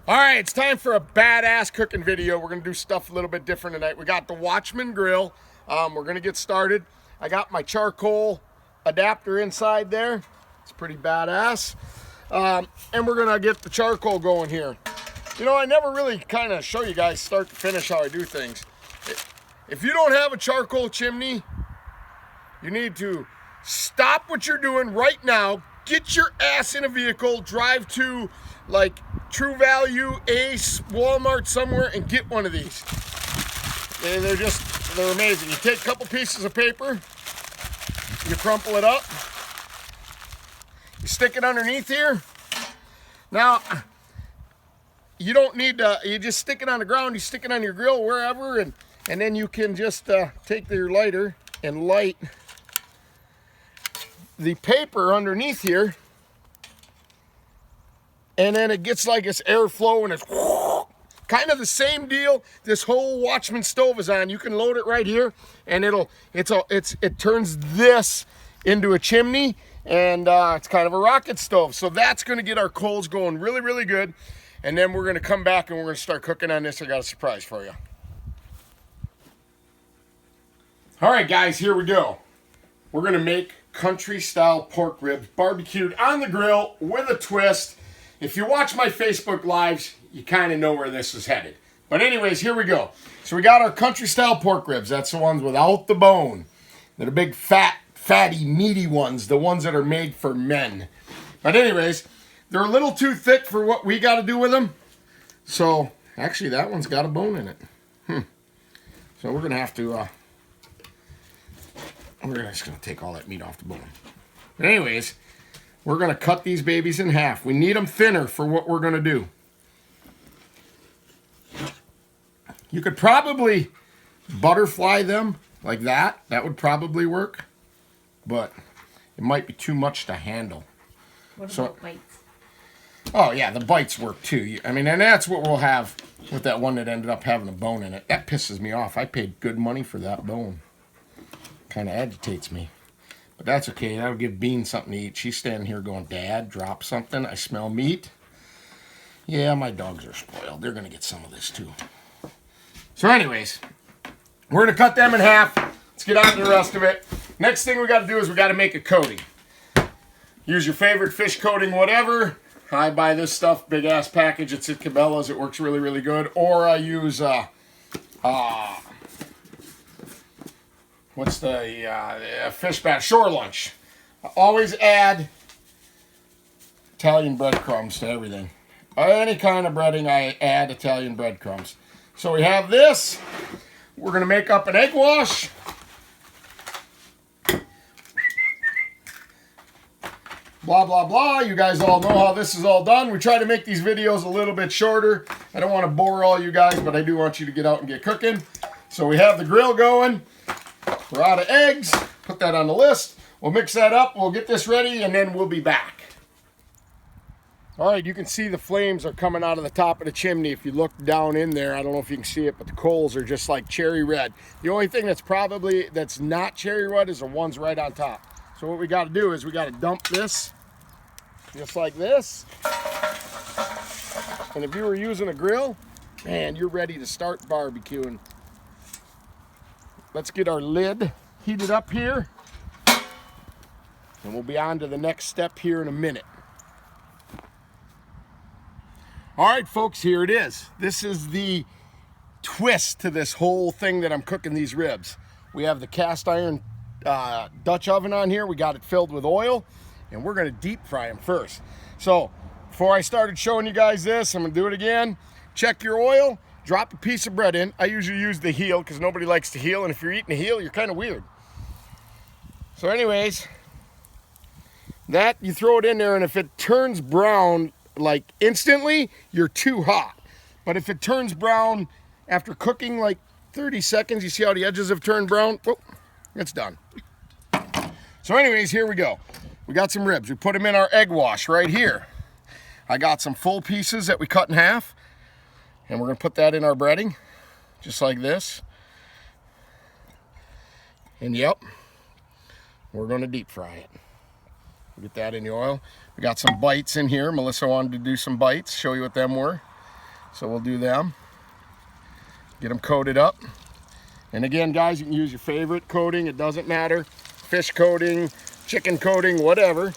All right, it's time for a badass cooking video. We're gonna do stuff a little bit different tonight. We got the Watchman grill. We're gonna get started. I got my charcoal adapter inside there. It's pretty badass. And we're gonna get the charcoal going here. You know, I never really kind of show you guys start to finish how I do things. If you don't have a charcoal chimney, you need to stop what you're doing right now, get your ass in a vehicle, drive to like True Value, Ace, Walmart, somewhere, and get one of these. They're amazing. You take a couple pieces of paper, you crumple it up, you stick it underneath here. Now, you don't need to, you just stick it on the ground, you stick it on your grill, wherever, and then you can just take your lighter and light the paper underneath here, and then it gets like this airflow, and it's kind of the same deal this whole Watchman stove is on. You can load it right here, and it turns this into a chimney, and it's kind of a rocket stove. So that's going to get our coals going really, really good, and then we're going to come back and we're going to start cooking on this. I got a surprise for you. All right, guys, here we go. We're going to make country style pork ribs barbecued on the grill with a twist. If you watch my Facebook lives, you kind of know where this is headed. But anyways, here we go. So we got our country style pork ribs. That's the ones without the bone. They're the big fatty, meaty ones, the ones that are made for men. But anyways, they're a little too thick for what we got to do with them. So actually that one's got a bone in it. So we're going to have to... we're just going to take all that meat off the bone. But anyways, we're going to cut these babies in half. We need them thinner for what we're going to do. You could probably butterfly them like that. That would probably work. But it might be too much to handle. What about bites? Oh, yeah, the bites work too. I mean, and that's what we'll have with that one that ended up having a bone in it. That pisses me off. I paid good money for that bone. Kind of agitates me, but that's okay. That'll give Bean something to eat. She's standing here going, Dad, drop something. I smell meat. Yeah, my dogs are spoiled. They're going to get some of this too. So anyways, we're going to cut them in half. Let's get on to the rest of it. Next thing we got to do is we got to make a coating. Use your favorite fish coating, whatever. I buy this stuff, big ass package. It's at Cabela's. It works really, really good. Or I use what's the fish bath? Shore Lunch. I always add Italian breadcrumbs to everything. Any kind of breading, I add Italian breadcrumbs. So we have this. We're going to make up an egg wash. Blah, blah, blah. You guys all know how this is all done. We try to make these videos a little bit shorter. I don't want to bore all you guys, but I do want you to get out and get cooking. So we have the grill going. We're out of eggs. Put that on the list. We'll mix that up. We'll get this ready, and then we'll be back. All right, you can see the flames are coming out of the top of the chimney. If you look down in there, I don't know if you can see it, but the coals are just like cherry red. The only thing that's not cherry red is the ones right on top. So what we got to do is we got to dump this just like this. And if you were using a grill, man, you're ready to start barbecuing. Let's get our lid heated up here, and we'll be on to the next step here in a minute. All right, folks, here it is. This is the twist to this whole thing that I'm cooking these ribs. We have the cast iron Dutch oven on here. We got it filled with oil, and we're going to deep fry them first. So before I started showing you guys this, I'm going to do it again. Check your oil. Drop a piece of bread in. I usually use the heel because nobody likes the heel, and if you're eating a heel, you're kind of weird. So anyways, that you throw it in there, and if it turns brown like instantly, you're too hot. But if it turns brown after cooking like 30 seconds, you see how the edges have turned brown? Oh, it's done. So anyways, here we go. We got some ribs. We put them in our egg wash right here. I got some full pieces that we cut in half. And we're going to put that in our breading, just like this. And yep, we're going to deep fry it. Get that in the oil. We got some bites in here. Melissa wanted to do some bites, show you what them were. So we'll do them. Get them coated up. And again, guys, you can use your favorite coating. It doesn't matter. Fish coating, chicken coating, whatever.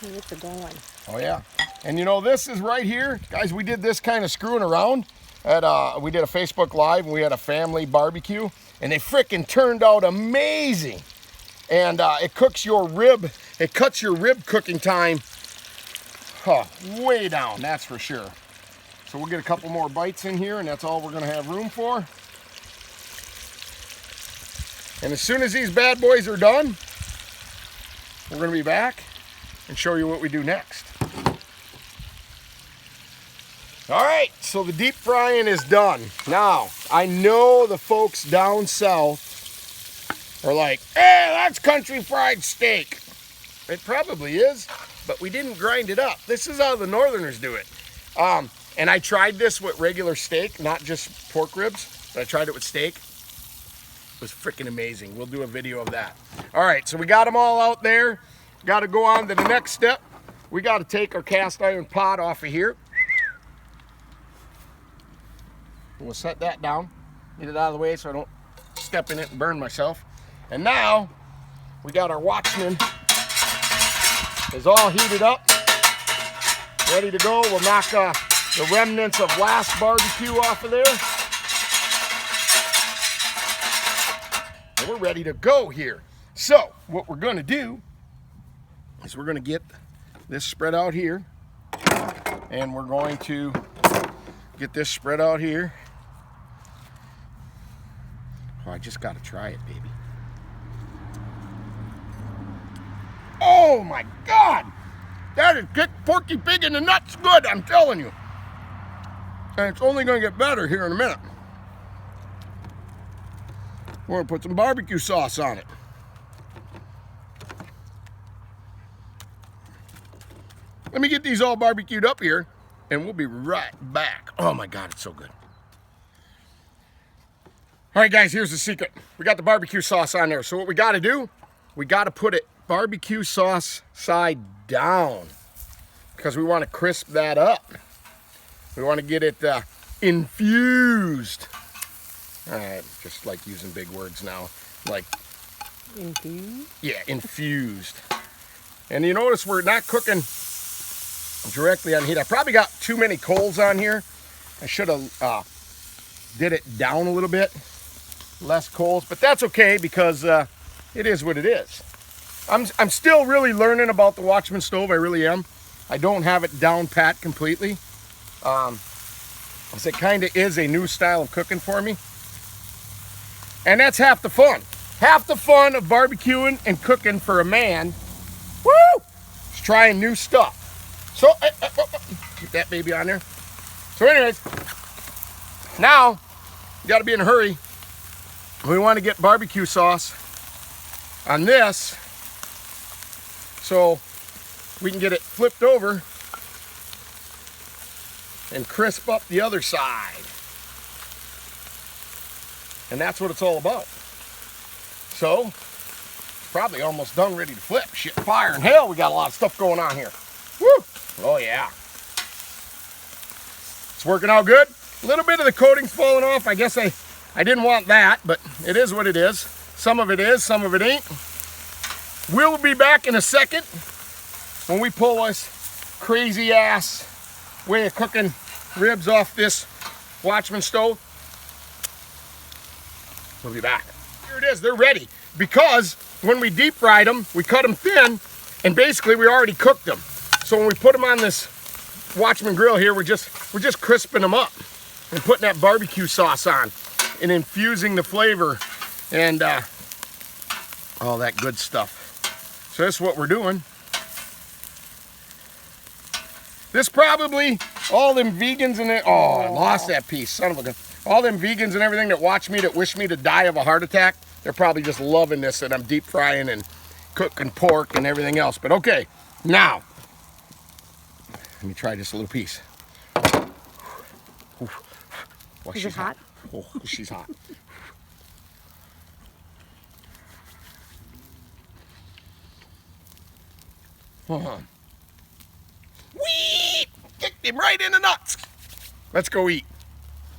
It's a going. Oh yeah. And you know, this is right here. Guys, we did this kind of screwing around. We did a Facebook Live and we had a family barbecue. And they frickin' turned out amazing. And it cooks your rib. It cuts your rib cooking time way down, that's for sure. So we'll get a couple more bites in here and that's all we're gonna have room for. And as soon as these bad boys are done, we're gonna be back and show you what we do next. All right, so the deep frying is done. Now, I know the folks down south are like, hey, that's country fried steak. It probably is, but we didn't grind it up. This is how the northerners do it. And I tried this with regular steak, not just pork ribs, but I tried it with steak. It was freaking amazing. We'll do a video of that. All right, so we got them all out there. Got to go on to the next step. We got to take our cast iron pot off of here. We'll set that down, get it out of the way so I don't step in it and burn myself. And now we got our Watchman. Is all heated up, ready to go. We'll knock the remnants of last barbecue off of there. And we're ready to go here. So what we're gonna do is we're gonna get this spread out here, and we're going to get this spread out here. Oh, I just gotta try it, baby. Oh my God! That is kick Porky Pig in the nuts good, I'm telling you. And it's only gonna get better here in a minute. We're gonna put some barbecue sauce on it. Let me get these all barbecued up here and we'll be right back. Oh my God, it's so good. All right, guys, here's the secret. We got the barbecue sauce on there. So what we gotta do, we gotta put it barbecue sauce side down because we want to crisp that up. We want to get it infused. Just like using big words now. Like Infused? Yeah, infused. And you notice we're not cooking directly on heat. I probably got too many coals on here. I should have did it down a little bit. Less coals, but that's okay because it is what it is. I'm still really learning about the Watchman stove. I really am. I don't have it down pat completely. It kind of is a new style of cooking for me. And that's half the fun. Half the fun of barbecuing and cooking for a man, woo, is trying new stuff. So, keep that baby on there. So anyways, now, you gotta be in a hurry. We wanna get barbecue sauce on this so we can get it flipped over and crisp up the other side. And that's what it's all about. So, probably almost done, ready to flip. Shit, fire and hell, we got a lot of stuff going on here. Woo! Oh yeah. It's working out good. A little bit of the coating's falling off. I guess I didn't want that, but it is what it is. Some of it is, some of it ain't. We'll be back in a second when we pull this crazy ass way of cooking ribs off this Watchman stove. We'll be back. Here it is, they're ready. Because when we deep fried them, we cut them thin, and basically we already cooked them. So when we put them on this Watchman grill here, we're just crisping them up and putting that barbecue sauce on and infusing the flavor and all that good stuff. So that's what we're doing. This probably, all them vegans and oh, I lost that piece, son of a gun. All them vegans and everything that watch me, that wish me to die of a heart attack, they're probably just loving this, that I'm deep frying and cooking pork and everything else. But okay, now, let me try just a little piece. Well, Is it hot? Oh, she's hot. Whee! Kicked him right in the nuts. Let's go eat.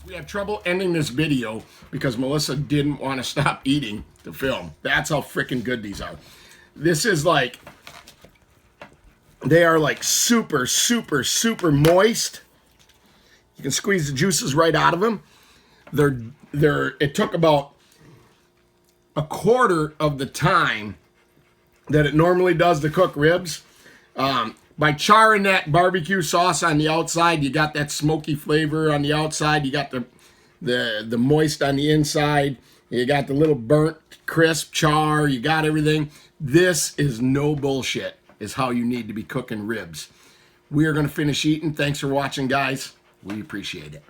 We had trouble ending this video because Melissa didn't want to stop eating to film. That's how freaking good these are. This is like, they are like super, super, super moist. You can squeeze the juices right out of them. It took about a quarter of the time that it normally does to cook ribs. By charring that barbecue sauce on the outside, you got that smoky flavor on the outside. You got the moist on the inside. You got the little burnt, crisp char. You got everything. This is no bullshit, is how you need to be cooking ribs. We are going to finish eating. Thanks for watching, guys. We appreciate it.